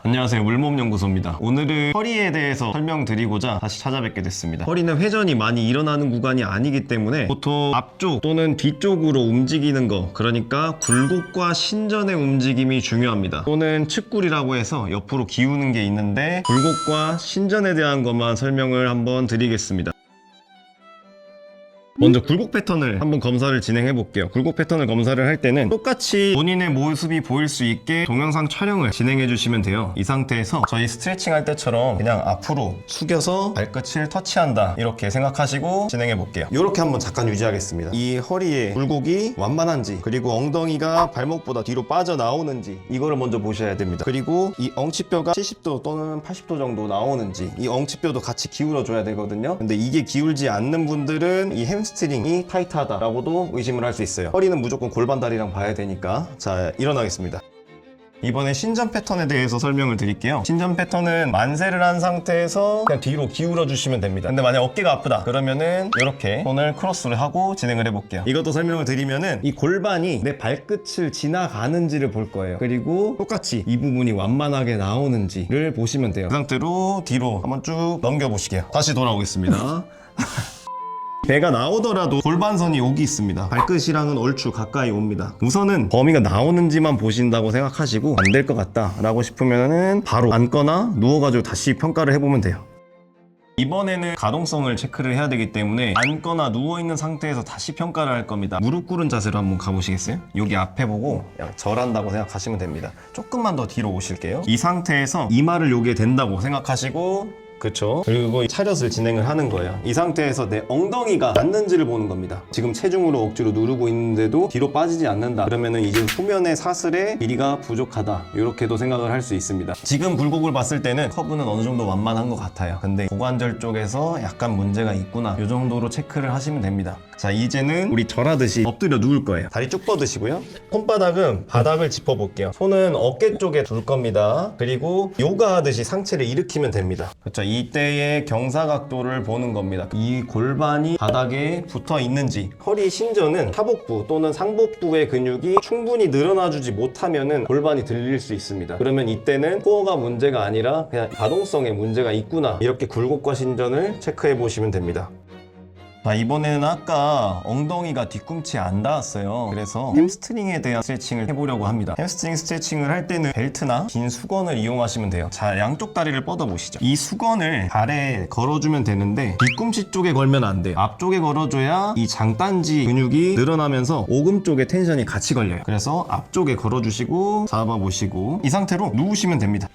안녕하세요, 물몸연구소입니다. 오늘은 허리에 대해서 설명드리고자 다시 찾아뵙게 됐습니다. 허리는 회전이 많이 일어나는 구간이 아니기 때문에 보통 앞쪽 또는 뒤쪽으로 움직이는 거, 그러니까 굴곡과 신전의 움직임이 중요합니다. 또는 측굴이라고 해서 옆으로 기우는 게 있는데 굴곡과 신전에 대한 것만 설명을 한번 드리겠습니다. 먼저 굴곡 패턴을 한번 검사를 진행해 볼게요. 굴곡 패턴을 검사를 할 때는 똑같이 본인의 모습이 보일 수 있게 동영상 촬영을 진행해 주시면 돼요. 이 상태에서 저희 스트레칭 할 때처럼 그냥 앞으로 숙여서 발끝을 터치한다, 이렇게 생각하시고 진행해 볼게요. 이렇게 한번 잠깐 유지하겠습니다. 이 허리의 굴곡이 완만한지, 그리고 엉덩이가 발목보다 뒤로 빠져나오는지, 이거를 먼저 보셔야 됩니다. 그리고 이 엉치뼈가 70도 또는 80도 정도 나오는지, 이 엉치뼈도 같이 기울어 줘야 되거든요. 근데 이게 기울지 않는 분들은 이 햄스트링이 타이트하다라고도 의심을 할 수 있어요. 허리는 무조건 골반다리랑 봐야 되니까. 자, 일어나겠습니다. 이번에 신전 패턴에 대해서 설명을 드릴게요. 신전 패턴은 만세를 한 상태에서 그냥 뒤로 기울여 주시면 됩니다. 근데 만약 어깨가 아프다 그러면은 이렇게 손을 크로스를 하고 진행을 해볼게요. 이것도 설명을 드리면은 이 골반이 내 발끝을 지나가는지를 볼 거예요. 그리고 똑같이 이 부분이 완만하게 나오는지를 보시면 돼요. 그 상태로 뒤로 한번 쭉 넘겨보시게요. 다시 돌아오겠습니다. 배가 나오더라도 골반선이 여기 있습니다. 발끝이랑은 얼추 가까이 옵니다. 우선은 범위가 나오는지만 보신다고 생각하시고 안 될 것 같다 라고 싶으면은 바로 앉거나 누워가지고 다시 평가를 해보면 돼요. 이번에는 가동성을 체크를 해야 되기 때문에 앉거나 누워있는 상태에서 다시 평가를 할 겁니다. 무릎 꿇은 자세로 한번 가보시겠어요? 여기 앞에 보고 그냥 절한다고 생각하시면 됩니다. 조금만 더 뒤로 오실게요. 이 상태에서 이마를 요게 된다고 생각하시고, 그렇죠. 그리고 차렷을 진행을 하는 거예요. 이 상태에서 내 엉덩이가 닿는지를 보는 겁니다. 지금 체중으로 억지로 누르고 있는데도 뒤로 빠지지 않는다. 그러면은 이제 후면의 사슬의 길이가 부족하다, 이렇게도 생각을 할 수 있습니다. 지금 굴곡을 봤을 때는 커브는 어느 정도 완만한 것 같아요. 근데 고관절 쪽에서 약간 문제가 있구나, 이 정도로 체크를 하시면 됩니다. 자, 이제는 우리 절하듯이 엎드려 누울 거예요. 다리 쭉 뻗으시고요. 손바닥은 바닥을 짚어볼게요. 손은 어깨 쪽에 둘 겁니다. 그리고 요가 하듯이 상체를 일으키면 됩니다. 그렇죠. 이때의 경사각도를 보는 겁니다. 이 골반이 바닥에 붙어 있는지, 허리 신전은 하복부 또는 상복부의 근육이 충분히 늘어나주지 못하면은 골반이 들릴 수 있습니다. 그러면 이때는 코어가 문제가 아니라 그냥 가동성에 문제가 있구나, 이렇게 굴곡과 신전을 체크해 보시면 됩니다. 자, 이번에는 아까 엉덩이가 뒤꿈치에 안 닿았어요. 그래서 햄스트링에 대한 스트레칭을 해보려고 합니다. 햄스트링 스트레칭을 할 때는 벨트나 긴 수건을 이용하시면 돼요. 자, 양쪽 다리를 뻗어보시죠. 이 수건을 발에 걸어주면 되는데 뒤꿈치 쪽에 걸면 안 돼요. 앞쪽에 걸어줘야 이 장단지 근육이 늘어나면서 오금 쪽에 텐션이 같이 걸려요. 그래서 앞쪽에 걸어주시고 잡아보시고 이 상태로 누우시면 됩니다.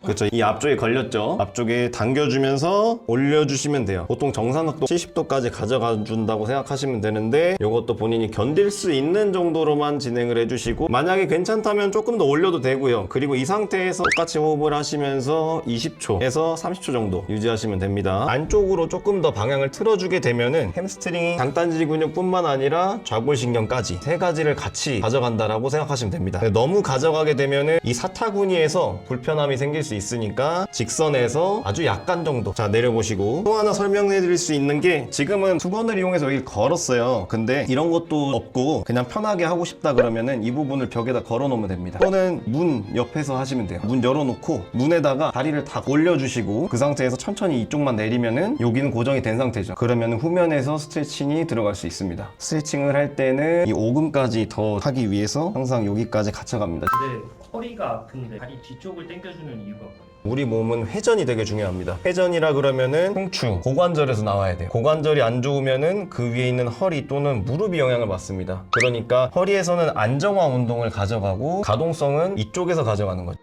그렇죠. 이 앞쪽에 걸렸죠. 앞쪽에 당겨주면서 올려주시면 돼요. 보통 정상각도 70도까지 가져가 준다고 생각하시면 되는데, 이것도 본인이 견딜 수 있는 정도로만 진행을 해주시고, 만약에 괜찮다면 조금 더 올려도 되고요. 그리고 이 상태에서 똑같이 호흡을 하시면서 20초에서 30초 정도 유지하시면 됩니다. 안쪽으로 조금 더 방향을 틀어주게 되면은 햄스트링이 장단지 근육뿐만 아니라 좌골신경까지 세 가지를 같이 가져간다라고 생각하시면 됩니다. 너무 가져가게 되면은 이 사타구니에서 불편함이 생길 수 있으니까 직선에서 아주 약간 정도. 자, 내려보시고 또 하나 설명해 드릴 수 있는 게, 지금은 수건을 이용해서 여기 걸었어요. 근데 이런 것도 없고 그냥 편하게 하고 싶다 그러면은 이 부분을 벽에다 걸어 놓으면 됩니다. 또는 문 옆에서 하시면 돼요. 문 열어놓고 문에다가 다리를 다 올려주시고 그 상태에서 천천히 이쪽만 내리면은 여기는 고정이 된 상태죠. 그러면은 후면에서 스트레칭이 들어갈 수 있습니다. 스트레칭을 할 때는 이 오금까지 더 하기 위해서 항상 여기까지 갖춰갑니다. 근데 허리가 아픈데 다리 뒤쪽을 당겨주는 이유가 뭐예요? 우리 몸은 회전이 되게 중요합니다. 회전이라 그러면은 흉추, 고관절에서 나와야 돼요. 고관절이 안 좋으면은 그 위에 있는 허리 또는 무릎이 영향을 받습니다. 그러니까 허리에서는 안정화 운동을 가져가고 가동성은 이쪽에서 가져가는 거죠.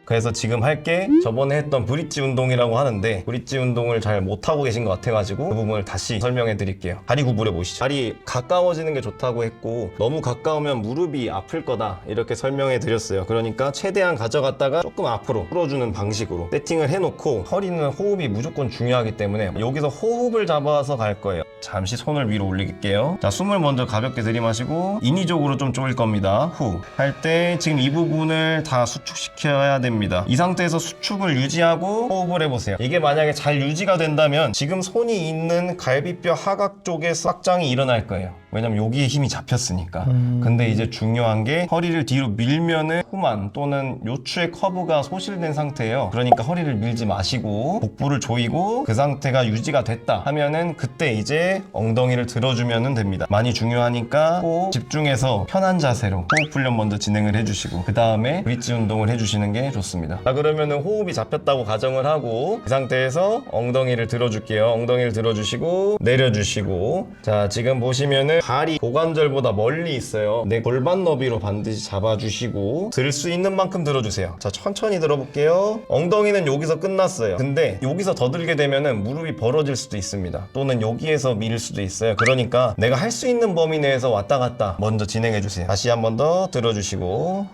그래서 지금 할 게 저번에 했던 브릿지 운동이라고 하는데, 브릿지 운동을 잘 못하고 계신 것 같아가지고 그 부분을 다시 설명해 드릴게요. 다리 구부려 보시죠. 다리 가까워지는 게 좋다고 했고, 너무 가까우면 무릎이 아플 거다, 이렇게 설명해 드렸어요. 그러니까 최대한 가져갔다가 조금 앞으로 풀어주는 방식으로 세팅을 해놓고, 허리는 호흡이 무조건 중요하기 때문에 여기서 호흡을 잡아서 갈 거예요. 잠시 손을 위로 올릴게요. 자, 숨을 먼저 가볍게 들이마시고 인위적으로 좀 조일 겁니다. 후 할 때 지금 이 부분을 다 수축시켜야 됩니다. 이 상태에서 수축을 유지하고 호흡을 해보세요. 이게 만약에 잘 유지가 된다면 지금 손이 있는 갈비뼈 하각 쪽에 싹장이 일어날 거예요. 왜냐면 여기에 힘이 잡혔으니까. 근데 이제 중요한 게 허리를 뒤로 밀면은 후만 또는 요추의 커브가 소실된 상태예요. 그러니까 허리를 밀지 마시고 복부를 조이고 그 상태가 유지가 됐다 하면은 그때 이제 엉덩이를 들어주면 됩니다. 많이 중요하니까 꼭 집중해서 편한 자세로 호흡 훈련 먼저 진행을 해주시고 그 다음에 브릿지 운동을 해주시는 게 좋습니다. 자, 그러면은 호흡이 잡혔다고 가정을 하고 그 상태에서 엉덩이를 들어줄게요. 엉덩이를 들어주시고 내려주시고, 자 지금 보시면은 발이 고관절보다 멀리 있어요. 내 골반 너비로 반드시 잡아주시고 들 수 있는 만큼 들어주세요. 자 천천히 들어볼게요. 엉덩이는 여기서 끝났어요. 근데 여기서 더 들게 되면은 무릎이 벌어질 수도 있습니다. 또는 여기에서 밀 수도 있어요. 그러니까 내가 할 수 있는 범위 내에서 왔다 갔다 먼저 진행해주세요. 다시 한 번 더 들어주시고,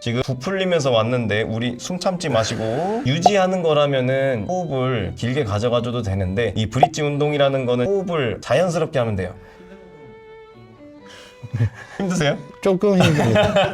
지금 부풀리면서 왔는데 우리 숨 참지 마시고 유지하는 거라면은 호흡을 길게 가져가줘도 되는데 이 브릿지 운동이라는 거는 호흡을 자연스럽게 하면 돼요. 힘드세요? 조금 힘듭니다.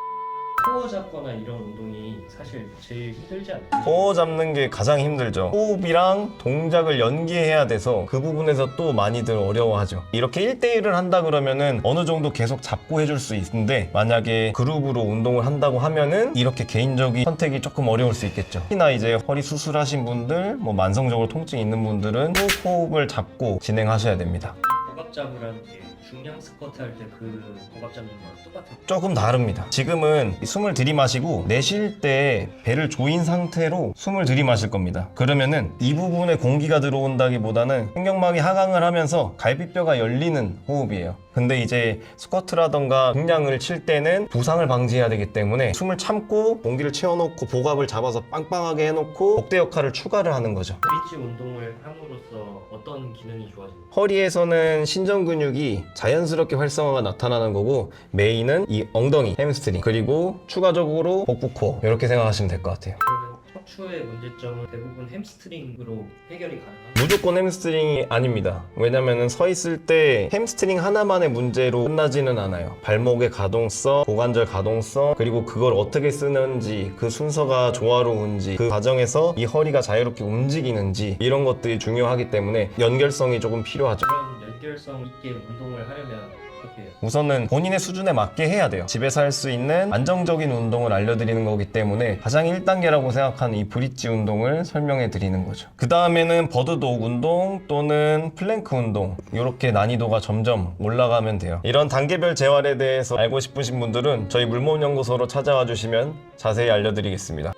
코어 잡거나 이런 운동이 사실 제일 힘들지 않나요? 코어 잡는 게 가장 힘들죠. 호흡이랑 동작을 연기해야 돼서 그 부분에서 또 많이들 어려워하죠. 이렇게 1대1을 한다 그러면은 어느 정도 계속 잡고 해줄 수 있는데, 만약에 그룹으로 운동을 한다고 하면은 이렇게 개인적인 선택이 조금 어려울 수 있겠죠. 특히나 이제 허리 수술하신 분들, 뭐 만성적으로 통증이 있는 분들은 호흡을 잡고 진행하셔야 됩니다. 복압 잡으라는 게 중량 스쿼트 할 때 그 복압 잡는 거랑 똑같아요. 조금 다릅니다. 지금은 숨을 들이마시고 내쉴 때 배를 조인 상태로 숨을 들이마실 겁니다. 그러면은 이 부분에 공기가 들어온다기보다는 횡격막이 하강을 하면서 갈비뼈가 열리는 호흡이에요. 근데 이제 스쿼트라던가 중량을 칠 때는 부상을 방지해야 되기 때문에 숨을 참고 공기를 채워놓고 복압을 잡아서 빵빵하게 해놓고 복대 역할을 추가를 하는 거죠. 브릿지 운동을 함으로써 어떤 기능이 좋아집니까? 허리에서는 신전 근육이 자연스럽게 활성화가 나타나는 거고, 메인은 이 엉덩이, 햄스트링, 그리고 추가적으로 복부 코어, 이렇게 생각하시면 될 것 같아요. 그러면 척추의 문제점은 대부분 햄스트링으로 해결이 가능합니다. 무조건 햄스트링이 아닙니다. 왜냐면은 서 있을 때 햄스트링 하나만의 문제로 끝나지는 않아요. 발목의 가동성, 고관절 가동성, 그리고 그걸 어떻게 쓰는지, 그 순서가 조화로운지, 그 과정에서 이 허리가 자유롭게 움직이는지, 이런 것들이 중요하기 때문에 연결성이 조금 필요하죠. 그런 연결성 있게 운동을 하려면 어떻게 해요? 우선은 본인의 수준에 맞게 해야 돼요. 집에서 할 수 있는 안정적인 운동을 알려드리는 거기 때문에 가장 1단계라고 생각하는 이 브릿지 운동을 설명해 드리는 거죠. 그 다음에는 버드독 운동 또는 플랭크 운동, 이렇게 난이도가 점점 올라가면 돼요. 이런 단계별 재활에 대해서 알고 싶으신 분들은 저희 물몸연구소로 찾아와 주시면 자세히 알려드리겠습니다.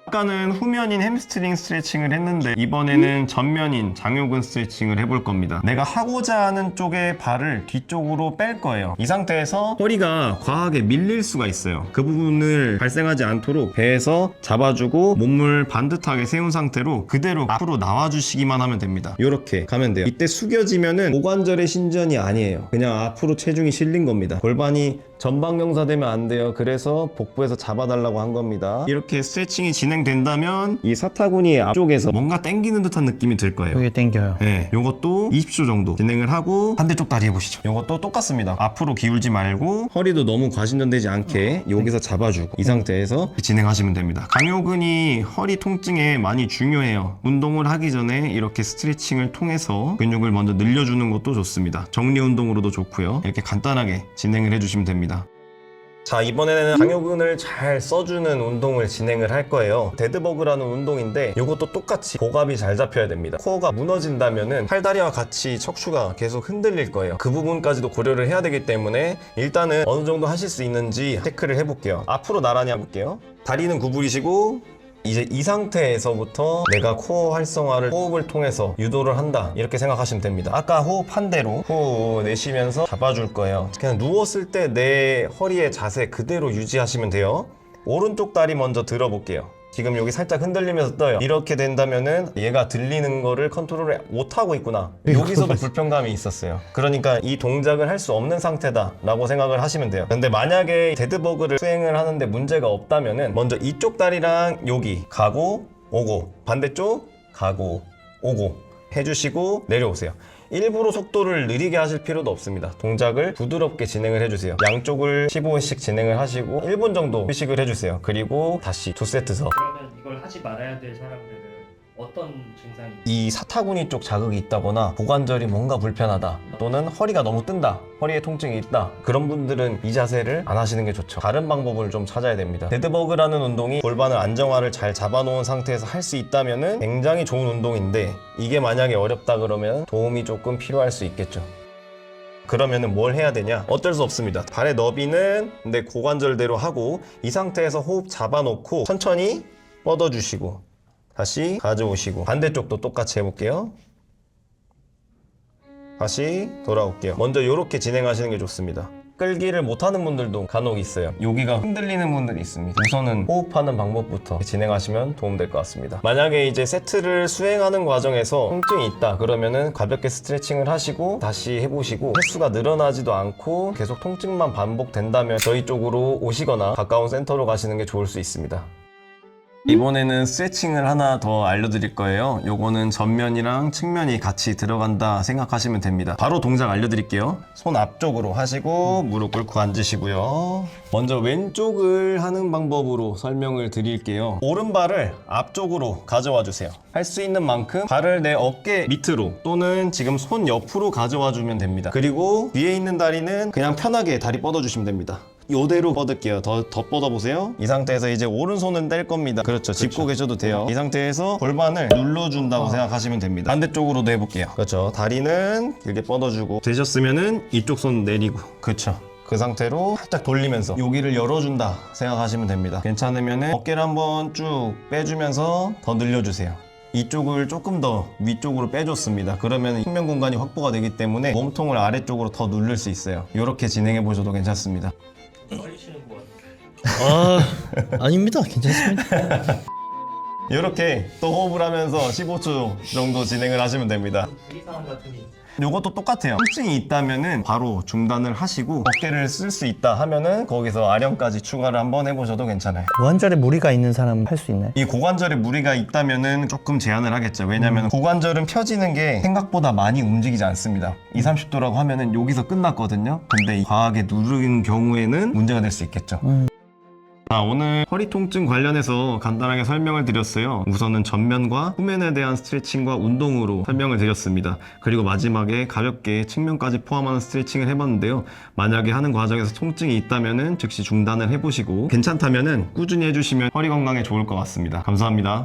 아까는 후면인 햄스트링 스트레칭을 했는데 이번에는 전면인 장요근 스트레칭을 해볼 겁니다. 내가 하고자 하는 쪽의 발을 뒤쪽으로 뺄 거예요. 이 상태에서 허리가 과하게 밀릴 수가 있어요. 그 부분을 발생하지 않도록 배에서 잡아주고 몸을 반듯하게 세운 상태로 그대로 앞으로 나와주시기만 하면 됩니다. 이렇게 가면 돼요. 이때 숙여지면은 고관절의 신전이 아니에요. 그냥 앞으로 체중이 실린 겁니다. 골반이 전방경사되면 안 돼요. 그래서 복부에서 잡아달라고 한 겁니다. 이렇게 스트레칭이 진행된다면 이 사타구니 앞쪽에서 뭔가 당기는 듯한 느낌이 들 거예요. 여기 당겨요. 네, 요것도 20초 정도 진행을 하고 반대쪽 다리 해보시죠. 요것도 똑같습니다. 앞으로 기울지 말고 허리도 너무 과신전되지 않게 여기서 잡아주고 이 상태에서 진행하시면 됩니다. 강요근이 허리 통증에 많이 중요해요. 운동을 하기 전에 이렇게 스트레칭을 통해서 근육을 먼저 늘려주는 것도 좋습니다. 정리 운동으로도 좋고요. 이렇게 간단하게 진행을 해주시면 됩니다. 자, 이번에는 강요근을 잘 써주는 운동을 진행을 할 거예요. 데드버그라는 운동인데 이것도 똑같이 복압이 잘 잡혀야 됩니다. 코어가 무너진다면은 팔다리와 같이 척추가 계속 흔들릴 거예요. 그 부분까지도 고려를 해야 되기 때문에 일단은 어느 정도 하실 수 있는지 체크를 해볼게요. 앞으로 나란히 해볼게요. 다리는 구부리시고, 이제 이 상태에서부터 내가 코어 활성화를 호흡을 통해서 유도를 한다, 이렇게 생각하시면 됩니다. 아까 호흡한 대로 후 내쉬면서 잡아줄 거예요. 그냥 누웠을 때 내 허리의 자세 그대로 유지하시면 돼요. 오른쪽 다리 먼저 들어볼게요. 지금 여기 살짝 흔들리면서 떠요. 이렇게 된다면은 얘가 들리는 거를 컨트롤을 못하고 있구나, 여기서도 불편감이 있었어요. 그러니까 이 동작을 할 수 없는 상태다 라고 생각을 하시면 돼요. 근데 만약에 데드버그를 수행을 하는데 문제가 없다면은 먼저 이쪽 다리랑 여기 가고 오고, 반대쪽 가고 오고 해주시고 내려오세요. 일부러 속도를 느리게 하실 필요도 없습니다. 동작을 부드럽게 진행을 해주세요. 양쪽을 15회씩 진행을 하시고 1분 정도 휴식을 해주세요. 그리고 다시 2세트 더. 그러면 이걸 하지 말아야 될 사람들은 어떤 증상이? 이 사타구니 쪽 자극이 있다거나 고관절이 뭔가 불편하다 또는 허리가 너무 뜬다, 허리에 통증이 있다, 그런 분들은 이 자세를 안 하시는 게 좋죠. 다른 방법을 좀 찾아야 됩니다. 데드버그라는 운동이 골반을 안정화를 잘 잡아놓은 상태에서 할 수 있다면 굉장히 좋은 운동인데, 이게 만약에 어렵다 그러면 도움이 조금 필요할 수 있겠죠. 그러면은 뭘 해야 되냐? 어쩔 수 없습니다. 발의 너비는 내 고관절대로 하고, 이 상태에서 호흡 잡아놓고 천천히 뻗어주시고 다시 가져오시고, 반대쪽도 똑같이 해볼게요. 다시 돌아올게요. 먼저 이렇게 진행하시는 게 좋습니다. 끌기를 못하는 분들도 간혹 있어요. 여기가 흔들리는 분들이 있습니다. 우선은 호흡하는 방법부터 진행하시면 도움될 것 같습니다. 만약에 이제 세트를 수행하는 과정에서 통증이 있다 그러면은 가볍게 스트레칭을 하시고 다시 해보시고, 횟수가 늘어나지도 않고 계속 통증만 반복된다면 저희 쪽으로 오시거나 가까운 센터로 가시는 게 좋을 수 있습니다. 이번에는 스트레칭을 하나 더 알려드릴 거예요. 요거는 전면이랑 측면이 같이 들어간다 생각하시면 됩니다. 바로 동작 알려드릴게요. 손 앞쪽으로 하시고 무릎 꿇고 앉으시고요. 먼저 왼쪽을 하는 방법으로 설명을 드릴게요. 오른발을 앞쪽으로 가져와 주세요. 할 수 있는 만큼 발을 내 어깨 밑으로 또는 지금 손 옆으로 가져와 주면 됩니다. 그리고 위에 있는 다리는 그냥 편하게 다리 뻗어주시면 됩니다. 요대로 뻗을게요. 더 뻗어보세요. 이 상태에서 이제 오른손은 뗄 겁니다. 그렇죠. 짚고 계셔도 돼요. 이 상태에서 골반을 눌러준다고 생각하시면 됩니다. 반대쪽으로도 해볼게요. 그렇죠. 다리는 길게 뻗어주고, 되셨으면은 이쪽 손 내리고, 그렇죠. 그 상태로 살짝 돌리면서 여기를 열어준다 생각하시면 됩니다. 괜찮으면은 어깨를 한번 쭉 빼주면서 더 늘려주세요. 이쪽을 조금 더 위쪽으로 빼줬습니다. 그러면 측면 공간이 확보가 되기 때문에 몸통을 아래쪽으로 더 누를 수 있어요. 이렇게 진행해 보셔도 괜찮습니다. 떨리시는 것 같아요. 아닙니다. 괜찮습니다. 이렇게 또 호흡을 하면서 15초 정도 진행을 하시면 됩니다. 불이상함 같으니 요것도 똑같아요. 통증이 있다면은 바로 중단을 하시고, 어깨를 쓸 수 있다 하면은 거기서 아령까지 추가를 한번 해보셔도 괜찮아요. 고관절에 무리가 있는 사람은 할 수 있나요? 이 고관절에 무리가 있다면은 조금 제한을 하겠죠. 왜냐면 고관절은 펴지는 게 생각보다 많이 움직이지 않습니다. 20, 30도라고 하면은 여기서 끝났거든요. 근데 과하게 누르는 경우에는 문제가 될 수 있겠죠. 오늘 허리 통증 관련해서 간단하게 설명을 드렸어요. 우선은 전면과 후면에 대한 스트레칭과 운동으로 설명을 드렸습니다. 그리고 마지막에 가볍게 측면까지 포함하는 스트레칭을 해봤는데요. 만약에 하는 과정에서 통증이 있다면 즉시 중단을 해보시고, 괜찮다면 꾸준히 해주시면 허리 건강에 좋을 것 같습니다. 감사합니다.